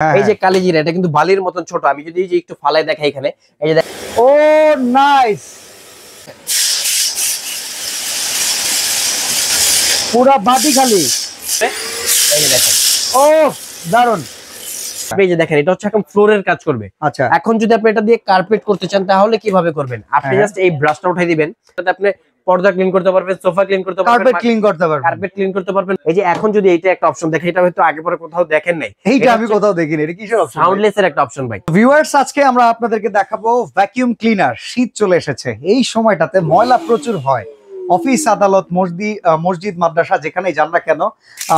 এই যে কালিজিরা, এটা কিন্তু বালির মতন ছোট। আমি যদি এই যে একটু ফালাই দেখাই এখানে, এই যে ও নাইস, পুরা বাটি খালি। এই যে দেখেন, ও দারুন। এই যে দেখেন, এটা হচ্ছে এখন ফ্লোরের কাজ করবে। আচ্ছা, এখন যদি আপনি এটা দিয়ে কার্পেট করতে চান তাহলে কিভাবে করবেন? আপনি জাস্ট এই ব্রাশটা উঠাই দিবেন, তাতে আপনি পর্দা ক্লিন করতে পারবেন, সোফা ক্লিন করতে পারবেন, কার্পেট ক্লিন করতে পারবেন, কার্পেট ক্লিন করতে পারবেন। এই যে এখন যদি এইটা একটা অপশন দেখেন, এটা হয়তো আগে পরে কোথাও দেখেন নাই, এইটা আমি কোথাও দেখিনি। এটা কিসের অপশন? সাউন্ডলেস এর একটা অপশন ভাই। ভিউয়ার্স, আজকে আমরা আপনাদেরকে দেখাবো ভ্যাকুয়াম ক্লিনার। শীত চলে এসেছে, এই সময়টাতে ময়লা প্রচুর হয়। অফিস, আদালত, মসজিদ, মাদ্রাসা যেখানেই যান না কেন,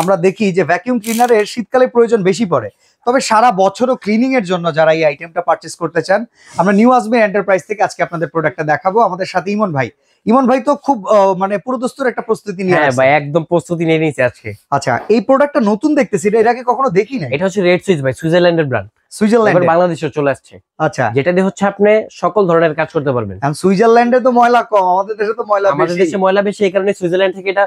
আমরা দেখি যে ভ্যাকুয়াম ক্লিনারের শীতকালে প্রয়োজন বেশি পড়ে। তবে সারা বছরও ক্লিনিং এর জন্য যারা এই আইটেমটা পারচেজ করতে চান, আমরা নিউ আজমির এন্টারপ্রাইজ থেকে আজকে আপনাদের প্রোডাক্টটা দেখাবো। আমাদের সাথে ইমন ভাই। ইমন ভাই তো খুব মানে পুরোদস্তুর একটা প্রস্তুতি নিয়ে। হ্যাঁ ভাই, একদম প্রস্তুতি নিয়ে নিয়েছি আজকে। আচ্ছা, এই প্রোডাক্টটা নতুন দেখতেছি, এটা এর আগে কখনো দেখি না। এটা হচ্ছে রেড সুইচ ভাই, সুইজারল্যান্ডের ব্র্যান্ড। সুইজারল্যান্ড, বাংলাদেশে চলে আসছে। আচ্ছা, যেটা দিয়ে হচ্ছে আপনি সকল ধরনের কাজ করতে পারবেন। সুইজারল্যান্ডে তো ময়লা কম, আমাদের দেশে তো ময়লা বেশি। আমাদের দেশে ময়লা বেশি, এই কারণে সুইজারল্যান্ড থেকে এটা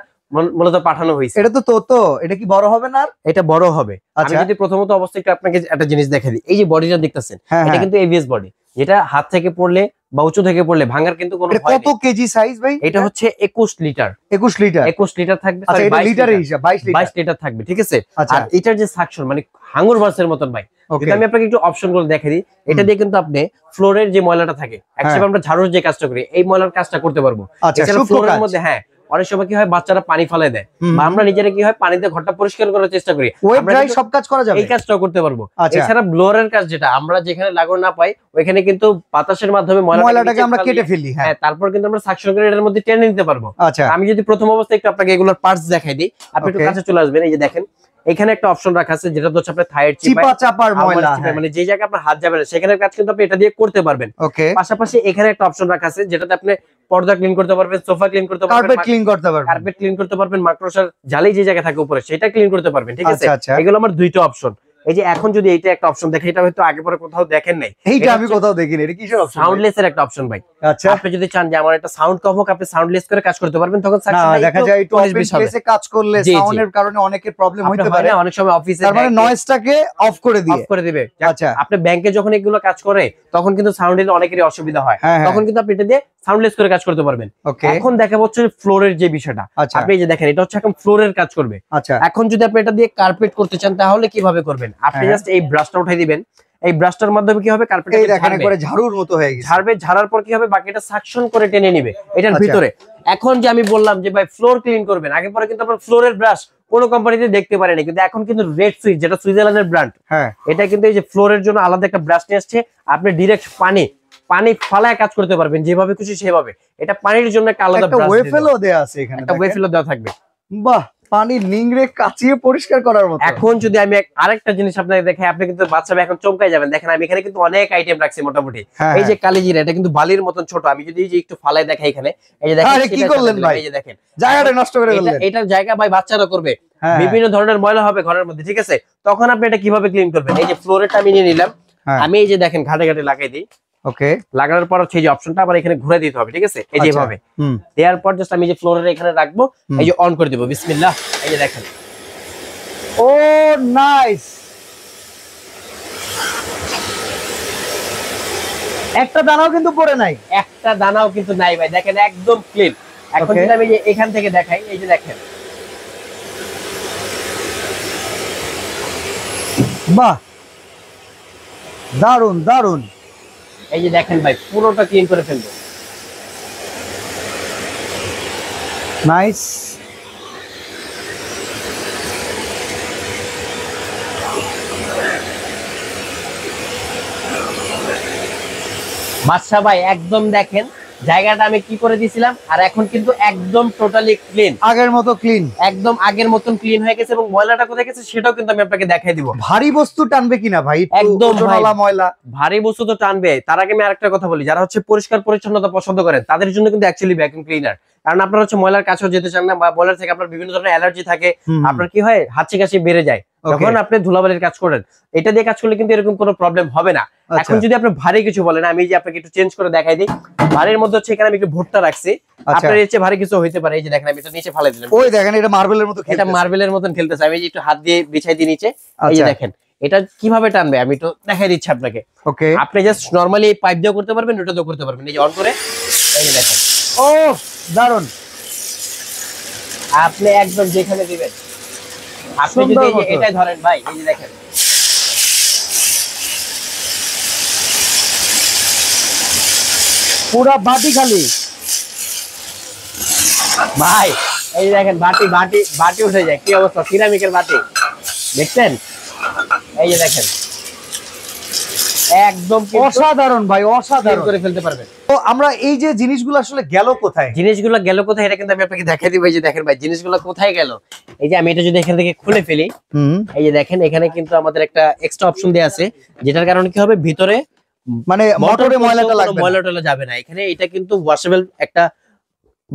মূলত পাঠানো হয়েছে। এটা তো এটা কি বড় হবে না? এটা বড় হবে। আচ্ছা, আমি যদি প্রথমত অবস্থায় একটু আপনাকে একটা জিনিস দেখাই দিই, এই যে বডিটা দেখতেছেন, এটা কিন্তু এবিএস বডি, যেটা হাত থেকে পড়লে বা উঁচু থেকে পড়লে ভাঙার কিন্তু কোনো ভয় নেই। কত কেজি সাইজ ভাই? এটা হচ্ছে 21 লিটার। 21 লিটার? 21 লিটার থাকবে। আচ্ছা, এটা লিটারের হিসাব 22 লিটার থাকবে, ঠিক আছে। আচ্ছা, আর এটার যে সাকশন মানে হাঙ্গর ভার্সের মতন ভাই। যদি আমি আপনাকে একটু অপশনগুলো দেখাই দিই, এটা দিয়ে কিন্তু আপনি ফ্লোরের যে ময়লাটা থাকে, একচুয়ালি আমরা ঝাড়ুর যে কাজটা করি, এই ময়লার কাজটা করতে পারবো। আচ্ছা, ফ্লোরের মধ্যে হ্যাঁ, অনেক সময় কি হয় বাচ্চারা পানি ফেলে দেয়, বা আমরা নিজেরা কি হয় পানিতে ঘরটা পরিষ্কার করার চেষ্টা করি, আমরা সব কাজ করা যাবে, এই কাজটাও করতে পারবো। এছাড়া ব্লোয়ারের কাজ, যেটা আমরা যেখানে লাগানো না পাই ওইখানে কিন্তু বাতাসের মাধ্যমে ময়লাটাকে আমরা কেটে ফেলি। হ্যাঁ, তারপর কিন্তু আমরা সাকশন করে এটার মধ্যে টেনে নিতে পারবো। আচ্ছা, আমি যদি প্রথম অবস্থায় একটু আপনাকে এগুলোর পার্টস দেখাই দিই, আপনি একটু কাছে চলে আসবেন। এই যে দেখেন, এখানে একটা অপশন রাখা আছে, যেটা হচ্ছে আপনার থাইয়ের চিপা চাপার ময়লা, মানে যে জায়গায় আপনার হাত যাবে না সেখানের কাজ কিন্তু আপনি এটা দিয়ে করতে পারবেন। পাশাপাশি এখানে একটা অপশন রাখা আছে, যেটাতে আপনি পর্দা ক্লিন করতে পারবেন, সোফা ক্লিন করতে পারবেন, কার্পেট ক্লিন করতে পারবেন, কার্পেট ক্লিন করতে পারবেন, মাকড়সার জালি যে জায়গা থাকে উপরে সেটা ক্লিন করতে পারবেন, ঠিক আছে। আচ্ছা, এগুলো আমার দুইটা অপশন। এই যে এখন যদি এইটা একটা অপশন দেখেন, এটা হয়তো আগে পরে কোথাও দেখেন নাই, এইটা আমি কোথাও দেখিনি। এটা কিসের অপশন? সাউন্ডলেস এর একটা অপশন ভাই। আচ্ছা, আপনি যদি চান যে আমার একটা সাউন্ড কম হোক, আপনি সাউন্ডলেস করে কাজ করতে পারবেন, তখন দেখা যায় একটু ওপেন প্লেসে কাজ করলে সাউন্ডের কারণে অনেকের প্রবলেম হইতে পারে। অনেক সময় অফিসে তার মানে নয়েজটাকে অফ করে দিবে। আচ্ছা, আপনি ব্যাংকে যখন এগুলো কাজ করে তখন কিন্তু সাউন্ডের অনেকেরই অসুবিধা হয়, তখন কিন্তু আপনি এটা দিয়ে সাউন্ডলেস করে কাজ করতে পারবেন। এখন দেখা হচ্ছে ফ্লোরের যে বিষয়টা, আপনি এই যে দেখেন, এটা হচ্ছে এখন ফ্লোরের কাজ করবে। আচ্ছা, এখন যদি আপনি এটা দিয়ে কার্পেট করতে চান তাহলে কিভাবে করবেন? আপনি জাস্ট এই ব্রাশটা উঠাই দিবেন, এই ব্রাশটার মাধ্যমে কি হবে, কার্পেটটাকে দেখেন একবারে ঝাড়ুর মতো হয়ে গেছে। ঝাড়ার পর কি হবে, বাকিটা সাকশন করে টেনে নিবে এটার ভিতরে। এখন যে আমি বললাম যে ভাই ফ্লোর ক্লিন করবেন, আগে পরে কিন্তু আপনার ফ্লোরের ব্রাশ কোনো কোম্পানিতে দেখতে পারেনি, কিন্তু এখন কিন্তু রেড সুইচ, যেটা সুইজারল্যান্ডের ব্র্যান্ড, এটা কিন্তু এই যে ফ্লোরের জন্য আলাদা একটা ব্রাশ নিয়ে আসছে। আপনি ডিরেক্ট পানি ফালায় কাজ করতে পারবেন, যেভাবে খুশি সেভাবে। এটা পানির জন্য একটা আলাদা ব্রাশ, একটা ওয়েফেলও দেয়া আছে এখানে, একটা ওয়েফেলও দেওয়া থাকবে। বাহ, পানি নিংড়ে কাচিয়ে পরিষ্কার করার মতো। এখন যদি আমি আরেকটা জিনিস আপনাকে দেখাই, আপনি কিন্তু বাচ্চা এখন চমকাই যাবেন। দেখেন, আমি এখানে কিন্তু অনেক আইটেম রাখছি মোটামুটি। এই যে কালিজিরা, এটা কিন্তু বালির মতন ছোট। আমি যদি এই যে একটু ফালাই দেখাই এখানে, এই যে দেখেন কি করলেন ভাই, এই যে দেখেন জায়গাটা নষ্ট করে ফেললেন। এটার জায়গা ভাই বাচ্চারা করবে, বিভিন্ন ধরনের ময়লা হবে ঘরের মধ্যে, ঠিক আছে। তখন আপনি এটা কিভাবে ক্লিন করবেন? এই যে ফ্লোরেরটা আমি নিয়ে নিলাম, আমি এই যে দেখেন ঘাটে ঘাটে লাগাই দিই। ওকে, লাগানোর পর হচ্ছে এই যে অপশনটা আবার এখানে ঘুরে দিতে হবে, ঠিক আছে। এই যে এভাবে দেওয়ার পর জাস্ট আমি যে ফ্লোরের এখানে রাখবো, এই যে অন করে দিব, বিসমিল্লাহ। এই যে দেখেন, ও নাইস, একটা দানাও কিন্তু পড়ে নাই, একটা দানাও কিন্তু নাই ভাই। দেখেন একদম ক্লিন। এখন যদি আমি এখান থেকে দেখাই, এই যে দেখেন, বাহ, দারুন দারুন। এই যে দেখেন ভাই, পুরোটা ক্লিন করে ফেলবো। নাইস। বাদশা ভাই একদম দেখেন জায়গাটা আমি কি করে দিয়েছিলাম, আর এখন কিন্তু একদম টোটালি ক্লিন, আগের মতো ক্লিন, একদম আগের মতন ক্লিন হয়ে গেছে। এবং ময়লাটা কোথায় গেছে সেটাও কিন্তু আমি আপনাকে দেখাই দিব। ভারী বস্তু টানবে কিনা ভাই? একদম ময়লা ভারী বস্তু তো টানবে। তার আগে আমি আরেকটা কথা বলি, যারা হচ্ছে পরিষ্কার পরিচ্ছন্নতা পছন্দ করেন তাদের জন্য কিন্তু অ্যাকচুয়ালি ভ্যাকুয়াম ক্লিনার। কারণ আপনার হচ্ছে ময়লার কাছেও যেতে চান না, বা ময়লার থেকে আপনার বিভিন্ন ধরনের অ্যালার্জি থাকে, আপনার কি হয় হাঁচি কাশি বেড়ে যায় যখন আপনি ধুলাবালির কাজ করেন। এটা দিয়ে কাজ করলে কিন্তু এরকম কোনো প্রবলেম হবে না। এখন যদি আপনি ভারী কিছু বলেন, আমি যে আপনাকে একটু চেঞ্জ করে দেখাই দিই। ভারীর মধ্যে হচ্ছে এখানে আমি একটু ভুট্টা রাখছি, আপনার এর চেয়ে ভারী কিছু হইতে পারে। এই যে দেখেন, আমি এটা নিচে ফালাই দিলাম। ওই দেখেন, এটা মার্বেলের মতো, এটা মার্বেলের মতন খেলতেছে। আমি যে একটু হাত দিয়ে বিছাই দিই নিচে, এই যে দেখেন এটা কিভাবে টানবে আমি তো দেখাই দিচ্ছি আপনাকে। ওকে, আপনি জাস্ট নরমালি এই পাইপ দিয়েও করতে পারবেন, ওটা দিয়েও করতে পারবেন। এই যে অন করে এই যে দেখেন, ও দারুন। আপনি একদম যেখানে দিবেন, আপনি যদি সুন্দর এই যে মতো। এটাই ধরেন ভাই, এই যে দেখেন পুরা বাটি খালি ভাই, এই যে দেখেন বাটি বাটি বাটি উঠে যায়, কি অবস্থা, সিরামিকের বাটি দেখছেন? এই যে দেখেন একদম কিন্তু অসাধারণ ভাই, clean অসাধারণ। করে ফেলতে পারবেন। তো আমরা এই যে জিনিসগুলো আসলে গেল কোথায়? জিনিসগুলো গেল কোথায় এটা কিন্তু আমি আপনাকে দেখাই দিব। এই যে দেখেন ভাই, জিনিসগুলো কোথায় গেল। এই যে আমি এটা যদি এখান থেকে খুলে ফেলি, এই যে দেখেন এখানে কিন্তু আমাদের একটা এক্সট্রা অপশন দেয়া আছে, যেটার কারণে কি হবে, ভিতরে মানে মোটরে ময়লাটা লাগবে না। ময়লা টয়লা যাবে না। এখানে এটা কিন্তু ওয়াশেবল একটা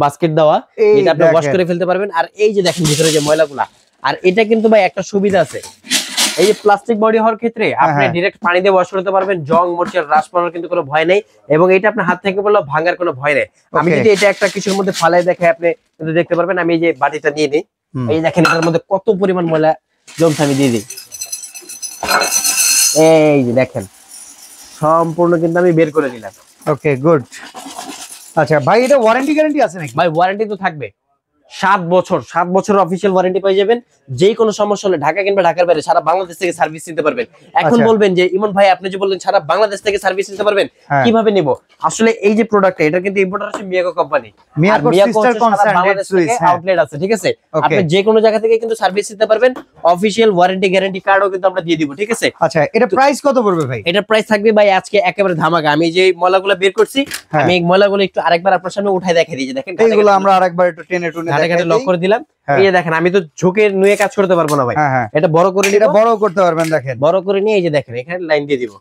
বাস্কেট দেওয়া, এই যেটা আপনি ওয়াশ দেখেন। করে ফেলতে পারবেন। আর এই যে দেখেন ভিতরে যে ময়লাগুলা, আর এটা কিন্তু ভাই একটা সুবিধা আছে, এই যে প্লাস্টিক বডি হওয়ার ক্ষেত্রে আপনি হ্যাঁ। ডাইরেক্ট পানি দিয়ে ওয়াশ করতে পারবেন, জং মরচের হ্রাস পাওয়ার কিন্তু কোনো ভয় নেই, এবং এটা আপনার হাত থেকে পড়লে ভাঙার কোনো ভয় নেই। আমি Okay. যদি এটা একটা কিছুর মধ্যে ফালাই দেখাই, আপনি কিন্তু দেখতে পারবেন। আমি এই যে বাটিটা নিয়ে নিই, এই যে দেখেন এটার মধ্যে কত পরিমাণ ময়লা জমছে, আমি দিয়ে দিই, এই যে দেখেন সম্পূর্ণ কিন্তু আমি বের করে দিলাম। ওকে, গুড। আচ্ছা ভাই, এটা ওয়ারেন্টি গ্যারান্টি আছে নাকি? ভাই ওয়ারেন্টি তো থাকবে 7 বছর, 7 বছরের অফিসিয়াল ওয়ারেন্টি পেয়ে যাবেন। যে কোনো সমস্যা হলে ঢাকা কিংবা ঢাকার বাইরে সারা বাংলাদেশ থেকে সার্ভিস নিতে পারবেন। এখন আচ্ছা। বলবেন যে ইমন ভাই আপনি যে বললেন সারা বাংলাদেশ থেকে সার্ভিস নিতে পারবেন, হ্যাঁ। কিভাবে নিব? আসলে এই যে প্রোডাক্টটা, এটা কিন্তু ইম্পোর্টার হচ্ছে Miyako company, Miyako sister concern dead switch, হ্যাঁ। আউটলেট আছে, ঠিক আছে? Okay. আপনি যে কোনো জায়গা থেকে কিন্তু সার্ভিস নিতে পারবেন। অফিসিয়াল ওয়ারেন্টি গ্যারান্টি কার্ডও কিন্তু আমরা দিয়ে দিব, ঠিক আছে? আচ্ছা, এটা প্রাইস কত পড়বে ভাই? এটার প্রাইস থাকবে ভাই আজকে একেবারে ধামাকা। আমি যে ময়লাগুলো বের করছি, হ্যাঁ। আমি এই ময়লাগুলো একটু আরেকবার আপনার সামনে উঠাই দেখাই দিই, যে দেখেন এইগুলো আমরা আরেকবার একটু টেনে টুনে ঘাটে ঘাটে লক করে দিলাম। হ্যাঁ। এই যে দেখেন আমি তো ঝুঁকে নুয়ে কাজ করতে পারবো না ভাই, হ্যাঁ হ্যাঁ, এটা বড় করে এটা নিব, বড় করতে পারবেন, দেখেন। বড় করে নিয়ে এই যে দেখেন এখানে লাইন দিয়ে দিব।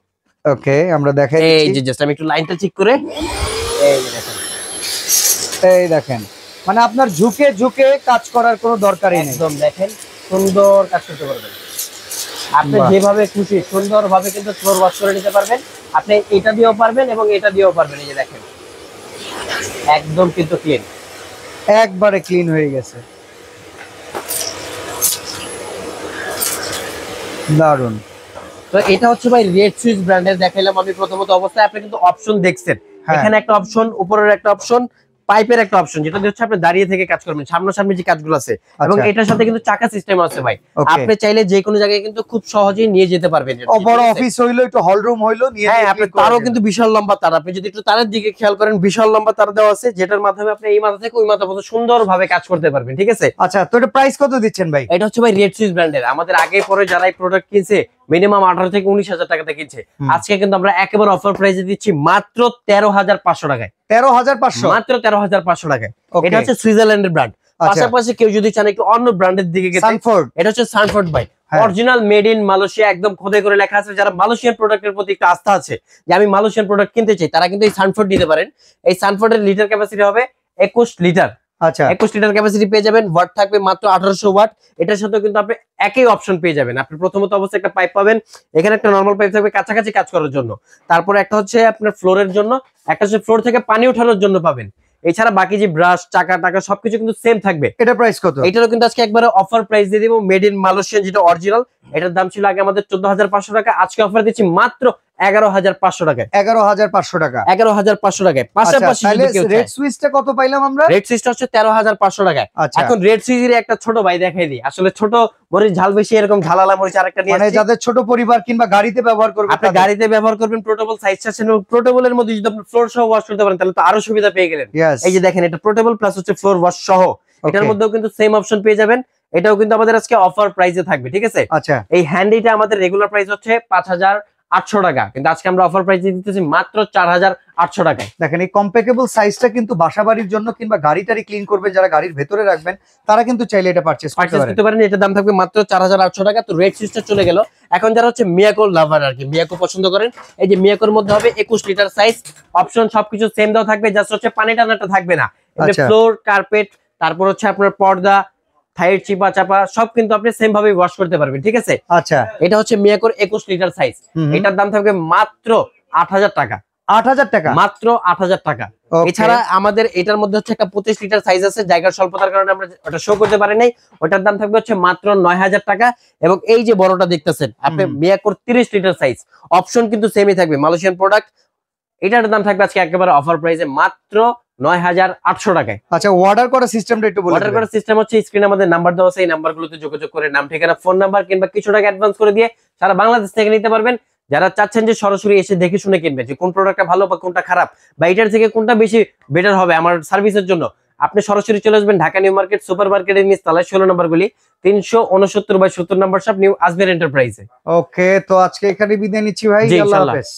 ওকে, আমরা দেখাই এই দিচ্ছি। যে জাস্ট আমি একটু লাইনটা ঠিক করে, এই যে দেখেন এই দেখেন, মানে আপনার ঝুঁকে ঝুঁকে কাজ করার কোনো দরকারই নেই। একদম দেখেন সুন্দর কাজ করতে পারবেন। আপনি বাহ। যেভাবে খুশি সুন্দরভাবে কিন্তু ফ্লোর ওয়াশ করে নিতে পারবেন। আপনি এটা দিয়েও পারবেন এবং এটা দিয়েও পারবেন। এই যে দেখেন একদম কিন্তু ক্লিন, একবারে ক্লিন হয়ে গেছে, দারুন। তো এটা হচ্ছে ভাই রেড সুইচ ব্র্যান্ডের দেখাইলাম আমি প্রথমত অবস্থায়। আপনি কিন্তু অপশন দেখছেন, হ্যাঁ। এখানে একটা অপশন, উপরের একটা অপশন, পাইপের একটা অপশন, যেটা দিয়ে হচ্ছে আপনি দাঁড়িয়ে থেকে কাজ করবেন, সামনাসামনি যে কাজগুলো আছে। এবং আচ্ছা। এটার সাথে কিন্তু চাকা সিস্টেম আছে ভাই, Okay. আপনি চাইলে যে কোনো জায়গায় কিন্তু খুব সহজেই নিয়ে যেতে পারবেন। বড় অফিস হইলো, একটু হল রুম হইলো, নিয়ে হ্যাঁ, গিয়ে আপনি click করে তারও দিবেন। কিন্তু বিশাল লম্বা তার, আপনি যদি একটু তারের দিকে খেয়াল করেন, বিশাল লম্বা তার দেওয়া আছে, যেটার মাধ্যমে আপনি এই মাথা থেকে ওই মাথা পর্যন্ত সুন্দরভাবে কাজ করতে পারবেন, ঠিক আছে? আচ্ছা, তো এটা প্রাইস কত দিচ্ছেন ভাই? এটা হচ্ছে ভাই রেড সুইচ ব্র্যান্ডের। আমাদের আগে পরে যারা এই প্রোডাক্ট কিনছে মিনিমাম 18 থেকে 19,000 টাকাতে কিনছে। আজকে কিন্তু আমরা একেবারে অফার প্রাইসে দিচ্ছি মাত্র 13,500 টাকায়, 13,500 মাত্র 13,500 টাকায়। Okay. এটা হচ্ছে সুইজারল্যান্ডের ব্র্যান্ড। আচ্ছা। পাশাপাশি কেউ যদি চান একটু অন্য ব্র্যান্ডের দিকে গেতে, সানফোর্ড। এটা হচ্ছে সানফোর্ড ভাই, হ্যাঁ। অরিজিনাল মেড ইন মালয়েশিয়া, একদম খোদাই করে লেখা আছে। যারা মালয়েশিয়ান প্রোডাক্টের প্রতি একটু আস্থা আছে, যে আমি মালয়েশিয়ান প্রোডাক্ট কিনতে চাই, তারা কিন্তু এই সানফোর্ড নিতে পারেন। এই সানফোর্ডের লিটার ক্যাপাসিটি হবে 21 লিটার। আচ্ছা, 21 লিটার ক্যাপাসিটি পেয়ে যাবেন। ওয়াট থাকবে মাত্র 1800 ওয়াট। এটার সাথে কিন্তু আপনি একই অপশন পেয়ে যাবেন। আপনি প্রথমত অবশ্যই একটা পাইপ পাবেন, এখানে একটা নরমাল পাইপ থাকবে কাছাকাছি কাজ করার জন্য। তারপরে একটা হচ্ছে আপনার ফ্লোরের জন্য, একটা হচ্ছে ফ্লোর থেকে পানি ওঠানোর জন্য পাবেন। এছাড়া বাকি যে ব্রাশ, চাকা টাকা সবকিছু কিন্তু সেম থাকবে। এটা প্রাইস কত? এটারও কিন্তু আজকে একবারে অফার প্রাইস দিয়ে দিব, মেড ইন মালয়েশিয়ান, যেটা অরিজিনাল। এটার দাম ছিল আগে আমাদের 14,500 টাকা, আজকে অফার দিচ্ছি মাত্র 11,500 টাকায়। 11,500 টাকা। 11,500 টাকায়। পাশাপাশি তাহলে যদি কেউ রেড সুইচটা কত পাইলাম আমরা? রেড সুইচটা হচ্ছে 13,500 টাকায়। আচ্ছা, এখন রেড সুইচের একটা ছোট ভাই দেখাই দিই। আসলে ছোট মরিচ ঝাল বেশি, এরকম ঝালালা মরিচ আরেকটা নিয়ে মানে আসছি। যাদের ছোট পরিবার কিংবা গাড়িতে ব্যবহার করবে, আপনি গাড়িতে ব্যবহার করবেন, পোর্টেবল সাইজ চাচ্ছেন, এবং পোর্টেবলের মধ্যে যদি আপনি ফ্লোর সহ ওয়াশ করতে পারেন, তাহলে তো আরো সুবিধা পেয়ে গেলেন। Yes. এই যে দেখেন এটা পোর্টেবল প্লাস হচ্ছে ফ্লোর ওয়াশ সহ, এটার Okay. মধ্যেও কিন্তু সেম অপশন পেয়ে যাবেন। এটাও কিন্তু আমাদের আজকে অফার প্রাইসে থাকবে, ঠিক আছে? আচ্ছা, এই হ্যান্ডিটা আমাদের রেগুলার প্রাইস হচ্ছে 5,800 টাকা, কিন্তু আজকে আমরা অফার প্রাইসে দিতেছি মাত্র 4,800 টাকায়। দেখেন এই কম্প্যাক্টেবল সাইজটা কিন্তু বাসাবাড়ির জন্য কিংবা গাড়িটারি ক্লিন করবেন, যারা গাড়ির ভেতরে রাখবেন, তারা কিন্তু চাইলে এটা পারচেজ করতে পারচেজ পারেন। করতে পারেন। এটার দাম থাকবে মাত্র 4,800 টাকা। তো রেড সুইচটা চলে গেল। এখন যারা হচ্ছে মিয়াকো লাভার আর কি, মিয়াকো পছন্দ করেন, এই যে মিয়াকোর মধ্যে হবে 21 লিটার সাইজ, অপশন সবকিছু সেম দেওয়া থাকবে, জাস্ট হচ্ছে পানি টানাটা থাকবে না। আচ্ছা। ফ্লোর, কার্পেট, তারপর হচ্ছে আপনার পর্দা, থাইয়ের চিপা চাপা সব কিন্তু আপনি সেম ভাবে ওয়াশ করতে পারবেন, ঠিক আছে? আচ্ছা, এটা হচ্ছে মিয়াকোর 21 লিটার সাইজ। হুম। এটার দাম থাকবে মাত্র 8,000 টাকা। 8,000 টাকা, মাত্র 8,000 টাকা। Okay. এছাড়া আমাদের এটার মধ্যে হচ্ছে একটা 25 লিটার সাইজ আছে, জায়গার স্বল্পতার কারণে আমরা ওটা শো করতে পারি নাই। ওটার দাম থাকবে হচ্ছে মাত্র 9,000 টাকা। এবং এই যে বড়টা দেখতেছেন আপনি, মিয়াকোর 30 লিটার সাইজ, অপশন কিন্তু সেমই থাকবে, মালয়েশিয়ান প্রোডাক্ট। এটার দাম থাকবে আজকে একেবারে অফার প্রাইসে মাত্র 9,800 টাকায়। আচ্ছা, অর্ডার করার সিস্টেমটা একটু বলে অর্ডার করার সিস্টেম হচ্ছে স্ক্রিনে আমাদের নাম্বার দেওয়া আছে, এই নাম্বারগুলোতে যোগাযোগ করে নাম, ঠিকানা, ফোন নাম্বার কিংবা কিছু টাকা অ্যাডভান্স করে দিয়ে সারা বাংলাদেশ থেকে নিতে পারবেন। যারা চাচ্ছেন যে সরাসরি এসে দেখে শুনে কিনবেন যে কোন প্রোডাক্টটা ভালো বা কোনটা খারাপ, বা এটার থেকে কোনটা বেশি বেটার হবে আমার সার্ভিসের জন্য, আপনি সরাসরি চলে আসবেন ঢাকা নিউ মার্কেট সুপার মার্কেটের নিচতলায় 16 নম্বর গলি 369/70 নম্বর শপ, নিউ আজমের এন্টারপ্রাইজে। ওকে, তো আজকে এখানে বিদায় নিচ্ছি ভাই, জি, আল্লাহ ইনশাআল্লাহ। হাফেজ।